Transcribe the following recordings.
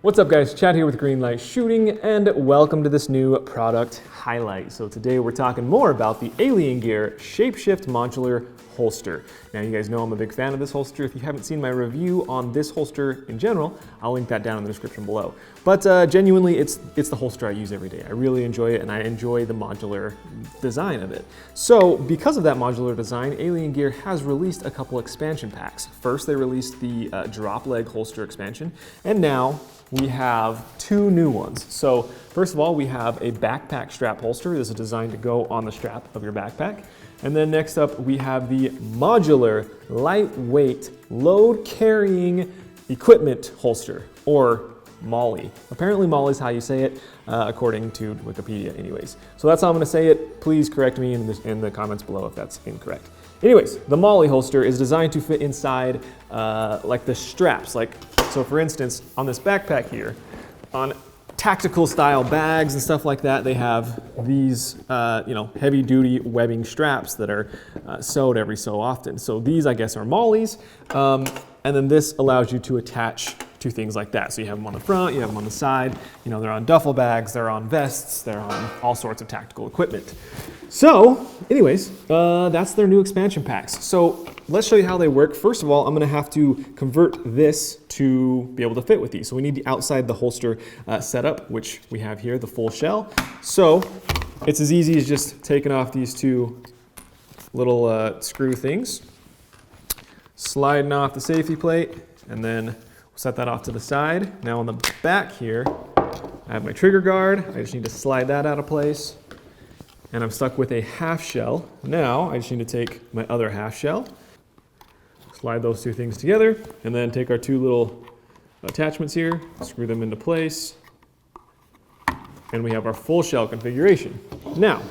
What's up guys, Chad here with Greenlight Shooting and welcome to this new product highlight. So today we're talking more about the Alien Gear Shapeshift modular holster. Now you guys know I'm a big fan of this holster. If you haven't seen my review on this holster in general, I'll link that down in the description below. But genuinely, it's the holster I use every day. I really enjoy it and I enjoy the modular design of it. So because of that modular design, Alien Gear has released a couple expansion packs. First they released the drop leg holster expansion, and now we have two new ones. So first of all, we have a backpack strap holster. This is designed to go on the strap of your backpack. And then next up, we have the modular, lightweight, load carrying equipment holster, or Molle. Apparently Molle is how you say it, according to Wikipedia anyways. So that's how I'm gonna say it. Please correct me in the comments below if that's incorrect. Anyways, the Molle holster is designed to fit inside like the straps. So for instance, on this backpack here, on tactical style bags and stuff like that, they have these heavy duty webbing straps that are sewed every so often. So these, I guess, are Molles. And then this allows you to attach to things like that. So you have them on the front, you have them on the side, they're on duffel bags, they're on vests, they're on all sorts of tactical equipment. So anyways, that's their new expansion packs. So let's show you how they work. First of all, I'm gonna have to convert this to be able to fit with these. So we need the outside the holster setup, which we have here, the full shell. So it's as easy as just taking off these two little screw things, sliding off the safety plate, and then set that off to the side. Now on the back here, I have my trigger guard. I just need to slide that out of place. And I'm stuck with a half shell. Now I just need to take my other half shell, slide those two things together, and then take our two little attachments here, screw them into place, and we have our full shell configuration. Now,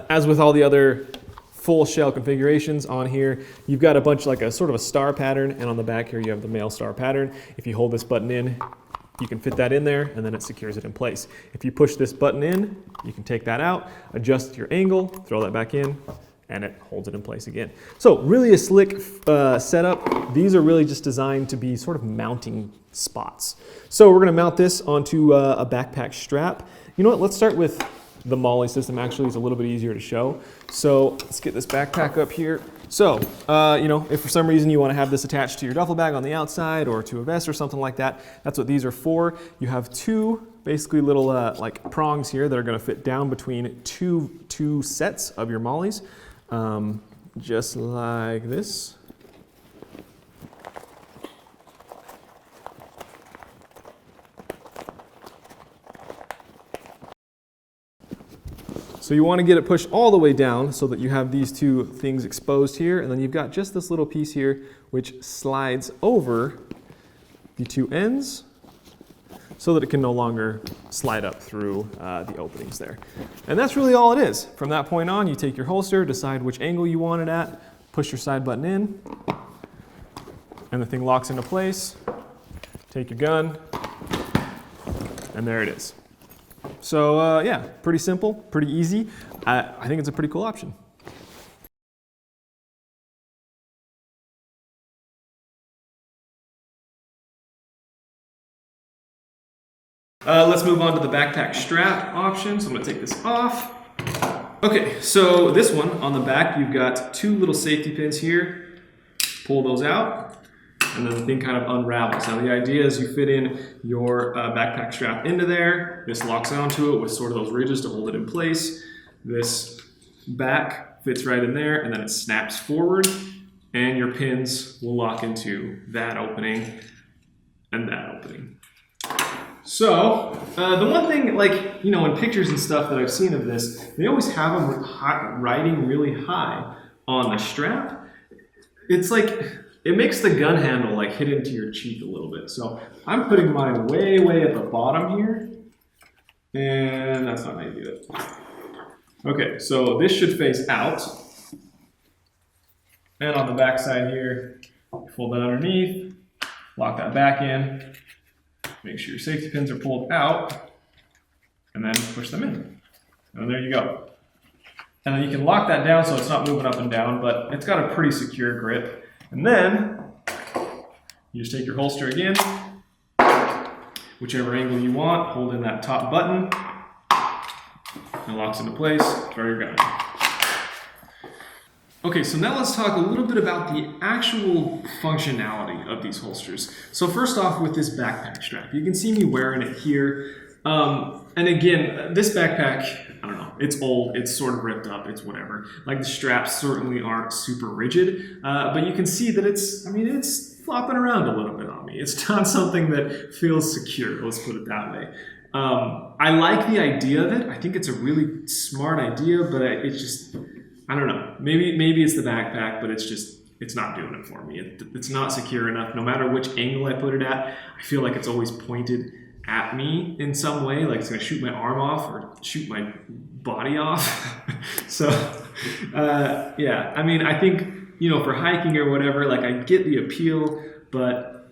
as with all the other full shell configurations on here, you've got a bunch like a sort of a star pattern, and on the back here you have the male star pattern. If you hold this button in, you can fit that in there and then it secures it in place. If you push this button in, you can take that out, adjust your angle, throw that back in, and it holds it in place again. So really a slick setup. These are really just designed to be sort of mounting spots. So we're gonna mount this onto a backpack strap. You know what, let's start with the Molle system. Actually, it's a little bit easier to show. So let's get this backpack up here. So, if for some reason you want to have this attached to your duffel bag on the outside or to a vest or something like that, that's what these are for. You have two basically little like prongs here that are going to fit down between two sets of your Molles, just like this. So you want to get it pushed all the way down so that you have these two things exposed here, and then you've got just this little piece here which slides over the two ends so that it can no longer slide up through the openings there. And that's really all it is. From that point on, you take your holster, decide which angle you want it at, push your side button in, and the thing locks into place. Take your gun, and there it is. So yeah, pretty simple, pretty easy. I think it's a pretty cool option. Let's move on to the backpack strap option. So I'm gonna take this off. Okay, so this one on the back, you've got two little safety pins here. Pull those out, and then the thing kind of unravels. Now the idea is you fit in your backpack strap into there. This locks onto it with sort of those ridges to hold it in place. This back fits right in there, and then it snaps forward, and your pins will lock into that opening and that opening. So the one thing, in pictures and stuff that I've seen of this, they always have them riding really high on the strap. It's like, it makes the gun handle hit into your cheek a little bit. So I'm putting mine way, way at the bottom here. And that's not how you do it. Okay, so this should face out. And on the back side here, fold that underneath, lock that back in, make sure your safety pins are pulled out, and then push them in. And there you go. And then you can lock that down so it's not moving up and down, but it's got a pretty secure grip. And then you just take your holster again, whichever angle you want, hold in that top button, and locks into place, throw your gun. Okay, so now let's talk a little bit about the actual functionality of these holsters. So first off, with this backpack strap, you can see me wearing it here. And again, this backpack, I don't know, it's old, it's sort of ripped up, it's whatever. Like the straps certainly aren't super rigid, but you can see that it's flopping around a little bit on me. It's not something that feels secure, let's put it that way. I like the idea of it. I think it's a really smart idea, but it's just, I don't know. Maybe it's the backpack, but it's not doing it for me. It's not secure enough. No matter which angle I put it at, I feel like it's always pointed at me in some way, like it's gonna shoot my arm off or shoot my body off. So, yeah, I mean, I think, you know, for hiking or whatever, like I get the appeal, but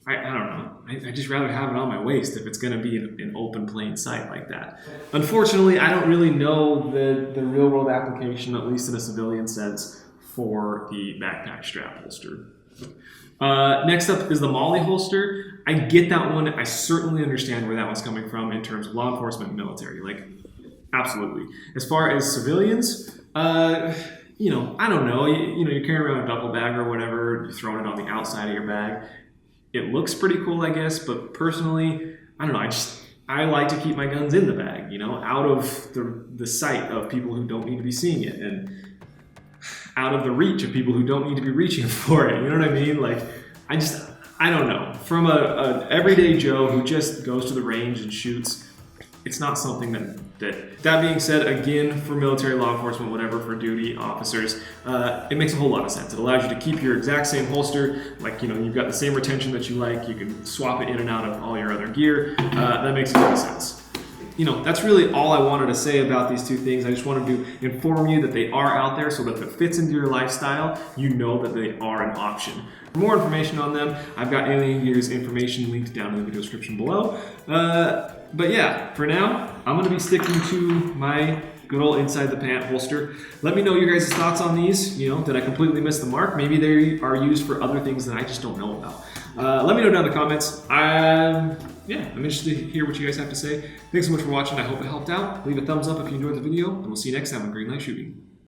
I don't know. I just rather have it on my waist if it's going to be in open plain sight like that. Unfortunately, I don't really know the real world application, at least in a civilian sense, for the backpack strap holster. Next up is the Molle Holster. I get that one. I certainly understand where that one's coming from in terms of law enforcement and military. Like, absolutely. As far as civilians, you know, I don't know. You know, you're carrying around a duffel bag or whatever, you're throwing it on the outside of your bag. It looks pretty cool, I guess, but personally, I don't know, I like to keep my guns in the bag, you know, out of the sight of people who don't need to be seeing it, and out of the reach of people who don't need to be reaching for it, you know what I mean? Like, I don't know. From a everyday Joe who just goes to the range and shoots, it's not something that being said, again, for military, law enforcement, whatever, for duty officers, it makes a whole lot of sense. It allows you to keep your exact same holster, like, you know, you've got the same retention that you like, you can swap it in and out of all your other gear. That makes a lot of sense. You know, that's really all I wanted to say about these two things. I just wanted to inform you that they are out there so that if it fits into your lifestyle, you know that they are an option. For more information on them, I've got Alien Gear's information linked down in the video description below. But yeah, for now, I'm going to be sticking to my good old inside the pant holster. Let me know your guys' thoughts on these. You know, did I completely miss the mark? Maybe they are used for other things that I just don't know about. Let me know down in the comments. Yeah, I'm interested to hear what you guys have to say. Thanks so much for watching. I hope it helped out. Leave a thumbs up if you enjoyed the video, and we'll see you next time on Green Light Shooting.